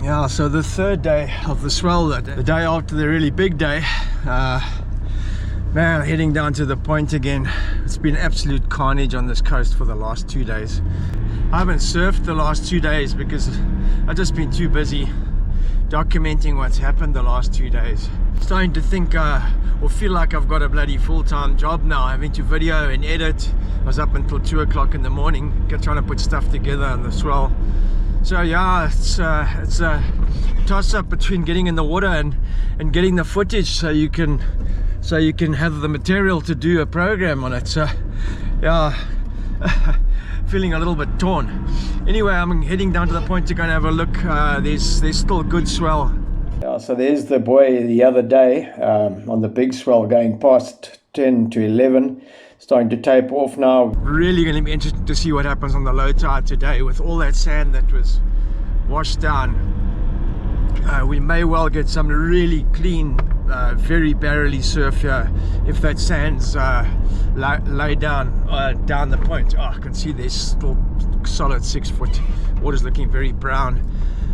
Yeah, so the third day of the swell, the day after the really big day, man, heading down to the point again. It's been absolute carnage on this coast for the last 2 days. I haven't surfed the last 2 days because I've just been too busy documenting what's happened the last 2 days. Starting to think or feel like I've got a bloody full-time job now, having to video and edit. I was up until 2 o'clock in the morning trying to put stuff together on the swell. So yeah, it's a toss-up between getting in the water and getting the footage so you can have the material to do a program on it. So yeah, feeling a little bit torn. Anyway, I'm heading down to the point to go and have a look. There's still good swell. Yeah, so there's the buoy the other day on the big swell going past 10 to 11. Starting to taper off now. Really going to be interesting to see what happens on the low tide today with all that sand that was washed down. We may well get some really clean, very barrely surf here if that sand's laid down down the point. Oh, I can see there's still solid 6 foot. Water's looking very brown.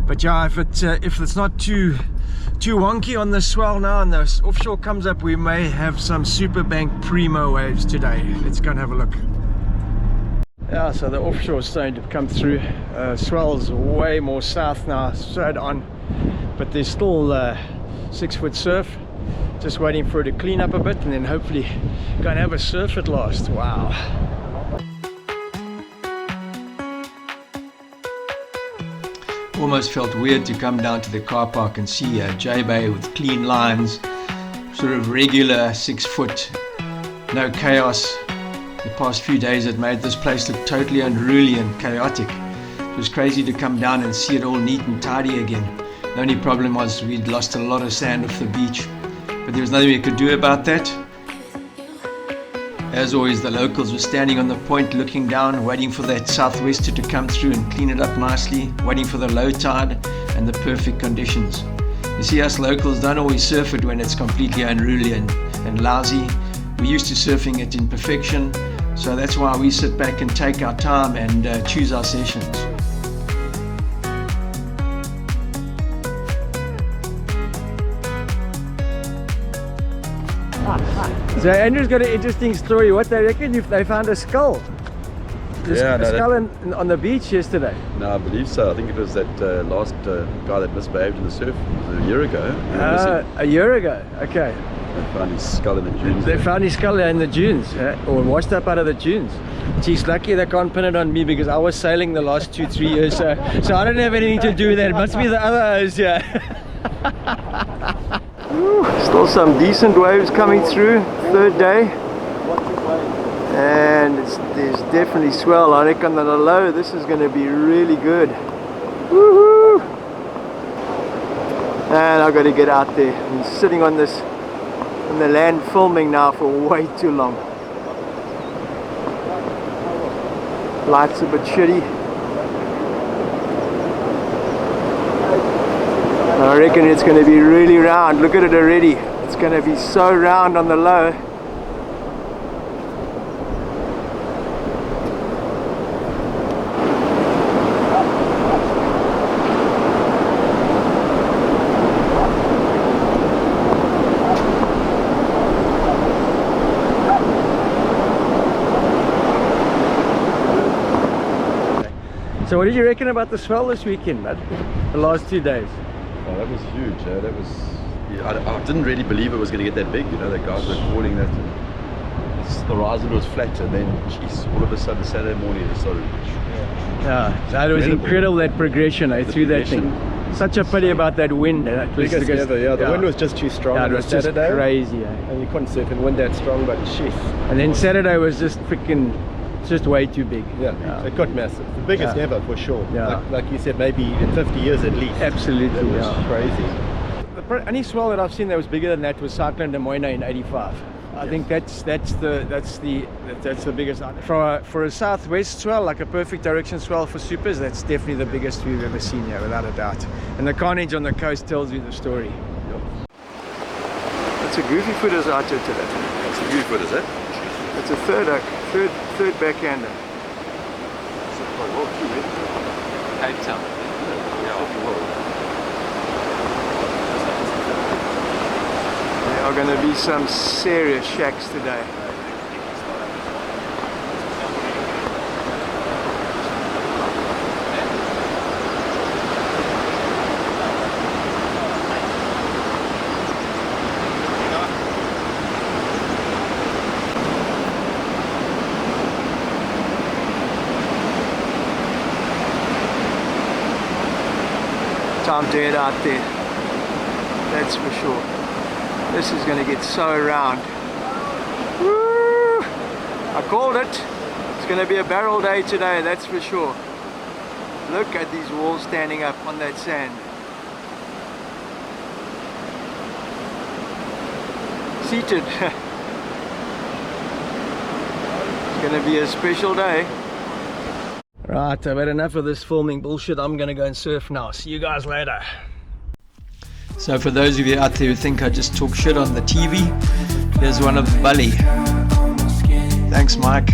But yeah, if it's not too wonky on the swell now and the offshore comes up, we may have some super bank primo waves today. Let's go and have a look. Yeah, so the offshore is starting to come through. Swell's way more south now, straight on, but there's still 6 foot surf. Just waiting for it to clean up a bit and then hopefully go and have a surf at last. Wow. Almost felt weird to come down to the car park and see a J-Bay with clean lines, sort of regular 6 foot, no chaos. The past few days had made this place look totally unruly and chaotic. It was crazy to come down and see it all neat and tidy again. The only problem was we'd lost a lot of sand off the beach, but there was nothing we could do about that. As always, the locals were standing on the point looking down, waiting for that southwester to come through and clean it up nicely, waiting for the low tide and the perfect conditions. You see, us locals don't always surf it when it's completely unruly and lousy. We're used to surfing it in perfection, so that's why we sit back and take our time and choose our sessions. So Andrew's got an interesting story. What they reckon if they found a skull? A skull on the beach yesterday. No, I believe so. I think it was that last guy that misbehaved in the surf. It was a year ago. A year ago, okay. They found his skull in the dunes. They found his skull in the dunes, or washed up out of the dunes. Geez, lucky they can't pin it on me because I was sailing the last 2-3 years, so I don't have anything to do with that. It must be the other O's, yeah. Still some decent waves coming through, third day, and there's definitely swell. I reckon on the low this is going to be really good. Woohoo! And I've got to get out there. I'm sitting on the land filming now for way too long. Light's a bit shitty. I reckon it's going to be really round. Look at it already. It's going to be so round on the low. So what did you reckon about the swell this weekend, man? The last 2 days? Oh, that was huge. That was. Yeah, I didn't really believe it was going to get that big. You know, the guys were calling that. The horizon was flat, and then, geez, all of a sudden, Saturday morning, it started. Yeah, that was incredible. That progression through that thing. Such a pity about that wind. Biggest ever, yeah. The wind was just too strong. Yeah, it was just Saturday, crazy. And you couldn't surf in wind that strong, but sheesh. And then Saturday was just freaking. Just way too big. Yeah, it got massive. The biggest ever for sure. Yeah. Like you said, maybe in 50 years at least. Absolutely. It was crazy. The only swell that I've seen that was bigger than that was Cyclone Des Moines in '85. I think that's the biggest. For a southwest swell, like a perfect direction swell for supers, that's definitely the biggest we've ever seen here, without a doubt. And the carnage on the coast tells you the story. It's a goofy footers out here today. It's a goofy foot, is it? It's a third backhander. Cape Town. Yeah, are going to be some serious shacks today. Time to head out there, that's for sure. This is going to get so round. Woo! I called it. It's going to be a barrel day today, that's for sure. Look at these walls standing up on that sand. Seated. It's going to be a special day. Right, I've had enough of this filming bullshit. I'm gonna go and surf now. See you guys later. So for those of you out there who think I just talk shit on the TV, here's one of the Bully. Thanks, Mike.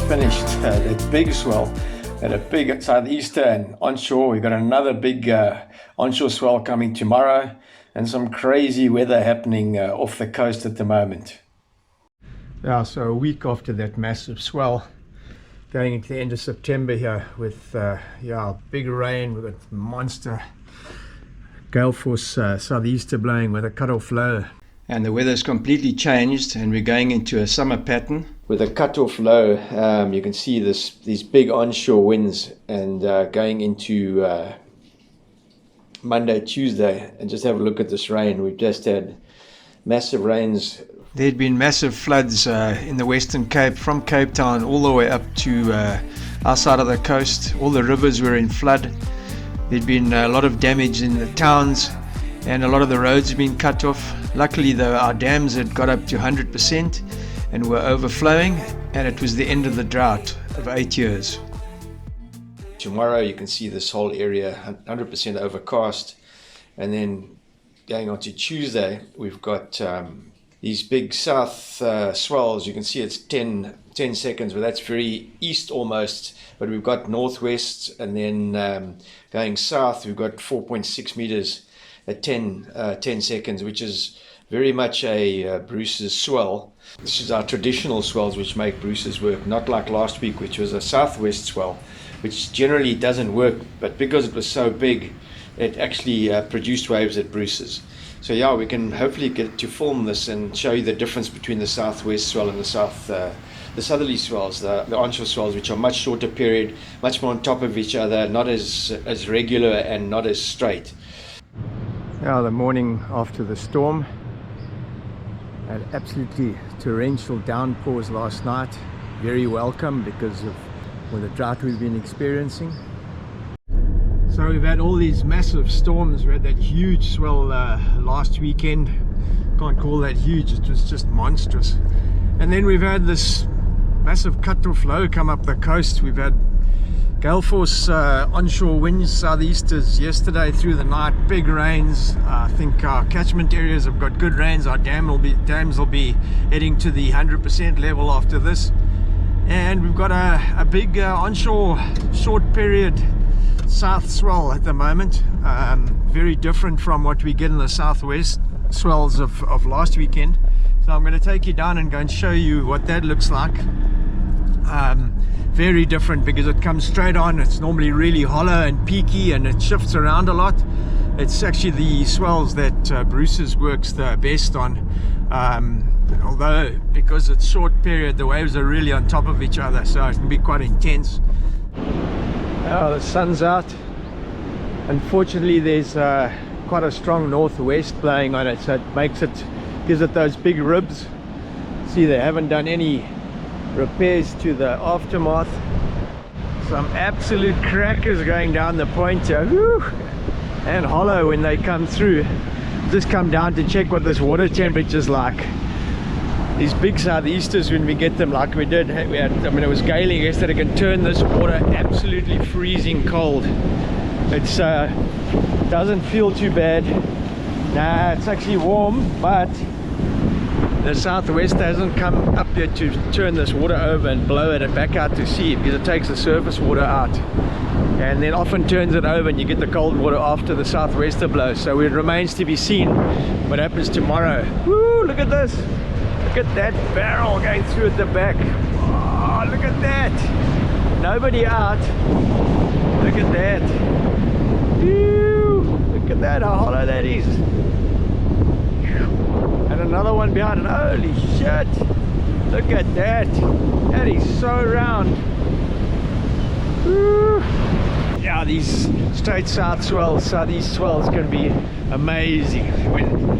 Finished that big swell at a big southeaster and onshore. We've got another big onshore swell coming tomorrow and some crazy weather happening off the coast at the moment. Yeah, so a week after that massive swell, going into the end of September here with big rain. We've got monster gale force southeaster blowing with a cut-off low. And the weather's completely changed and we're going into a summer pattern. With a cut-off low, you can see these big onshore winds, and going into Monday, Tuesday, and just have a look at this rain. We've just had massive rains. There'd been massive floods in the Western Cape, from Cape Town all the way up to our side of the coast. All the rivers were in flood. There'd been a lot of damage in the towns, and a lot of the roads had been cut off. Luckily though, our dams had got up to 100% and were overflowing, and it was the end of the drought of 8 years. Tomorrow you can see this whole area 100% overcast, and then going on to Tuesday we've got these big south swells. You can see it's 10 seconds, but that's very east almost, but we've got northwest, and then going south we've got 4.6 meters at 10 seconds, which is very much a Bruce's swell. This is our traditional swells which make Bruce's work, not like last week which was a southwest swell, which generally doesn't work, but because it was so big it actually produced waves at Bruce's. So yeah, we can hopefully get to film this and show you the difference between the southwest swell and the southerly swells, the onshore swells, which are much shorter period, much more on top of each other, not as regular and not as straight. Yeah, the morning after the storm, had absolutely torrential downpours last night. Very welcome because of the drought we've been experiencing. So we've had all these massive storms. We had that huge swell last weekend. Can't call that huge, it was just monstrous. And then we've had this massive cut-off low come up the coast. We've had gale force onshore winds, southeasters yesterday through the night, big rains. I think our catchment areas have got good rains. Our dams will be heading to the 100% level after this. And we've got a big onshore short period south swell at the moment. Very different from what we get in the southwest swells of last weekend. So I'm going to take you down and go and show you what that looks like. Very different because it comes straight on. It's normally really hollow and peaky and it shifts around a lot. It's actually the swells that Bruce's works the best on, although because it's short period the waves are really on top of each other, so it can be quite intense. Oh, the sun's out. Unfortunately there's quite a strong northwest blowing on it, so it gives it those big ribs. See, they haven't done any repairs to the aftermath. Some absolute crackers going down the point here. Whew. And hollow when they come through. just come down to check what this water temperature is like. These big southeasters, when we get them like we did, I mean, it was gailing yesterday, can turn this water absolutely freezing cold. It's doesn't feel too bad. Nah, it's actually warm, but the southwest hasn't come up yet to turn this water over and blow it back out to sea, because it takes the surface water out and then often turns it over, and you get the cold water after the southwester blows. So it remains to be seen what happens tomorrow. Woo, look at this. Look at that barrel going through at the back. Oh, look at that. Nobody out. Look at that. Woo, look at that, how hollow that is. And another one behind it. Holy shit. Look at that. That is so round. Woo. Yeah, these straight south swells, southeast swells can be amazing.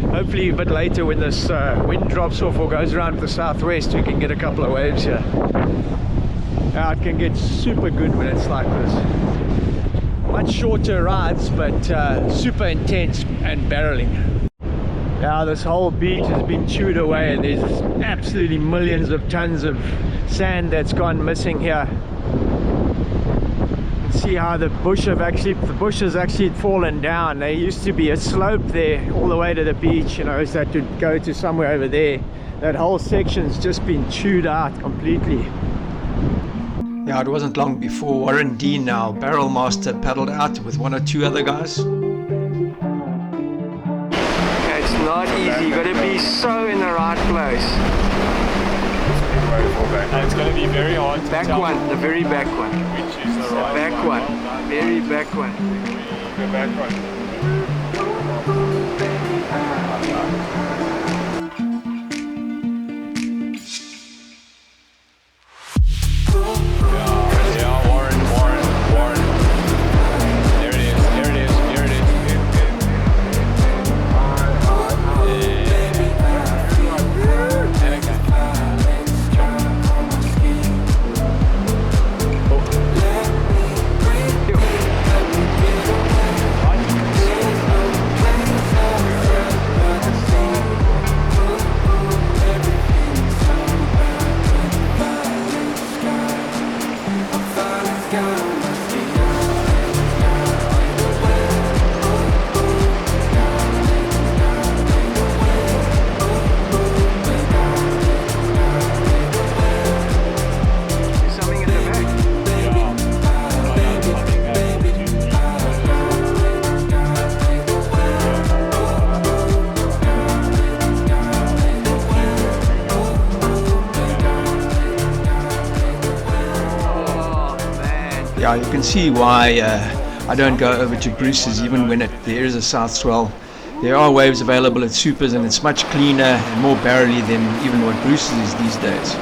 Hopefully a bit later, when this wind drops off or goes around to the southwest, we can get a couple of waves here. It can get super good when it's like this. Much shorter rides, but super intense and barreling. Yeah, this whole beach has been chewed away. There's absolutely millions of tons of sand that's gone missing here. See how the bush has actually fallen down. There used to be a slope there all the way to the beach, you know, so that would go to somewhere over there. That whole section's just been chewed out completely. Yeah, it wasn't long before Warren Dean, our barrel master, paddled out with one or two other guys. Okay, it's not easy. You got to be so in the right place. It's going to be very hard to back tell one, the very back one. Which is the right back one, very back one. The back one. Yeah, Warren. There it is. Yeah, you can see why I don't go over to Bruce's even when there is a south swell. There are waves available at Supers, and it's much cleaner and more barrely than even what Bruce's is these days.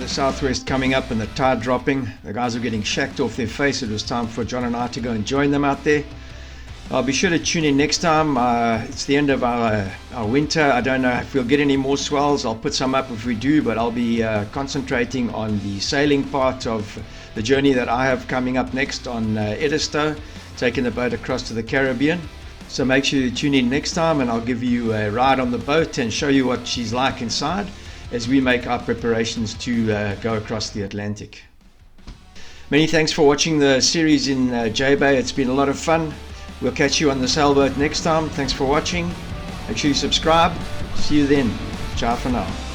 the southwest coming up and the tide dropping. The guys are getting shacked off their face. It was time for John and I to go and join them out there. I'll be sure to tune in next time. It's the end of our winter. I don't know if we'll get any more swells. I'll put some up if we do, but I'll be concentrating on the sailing part of the journey that I have coming up next on Edisto, taking the boat across to the Caribbean. So make sure you tune in next time, and I'll give you a ride on the boat and show you what she's like inside as we make our preparations to go across the Atlantic. Many thanks for watching the series in J-Bay. It's been a lot of fun. We'll catch you on the sailboat next time. Thanks for watching. Make sure you subscribe. See you then. Ciao for now.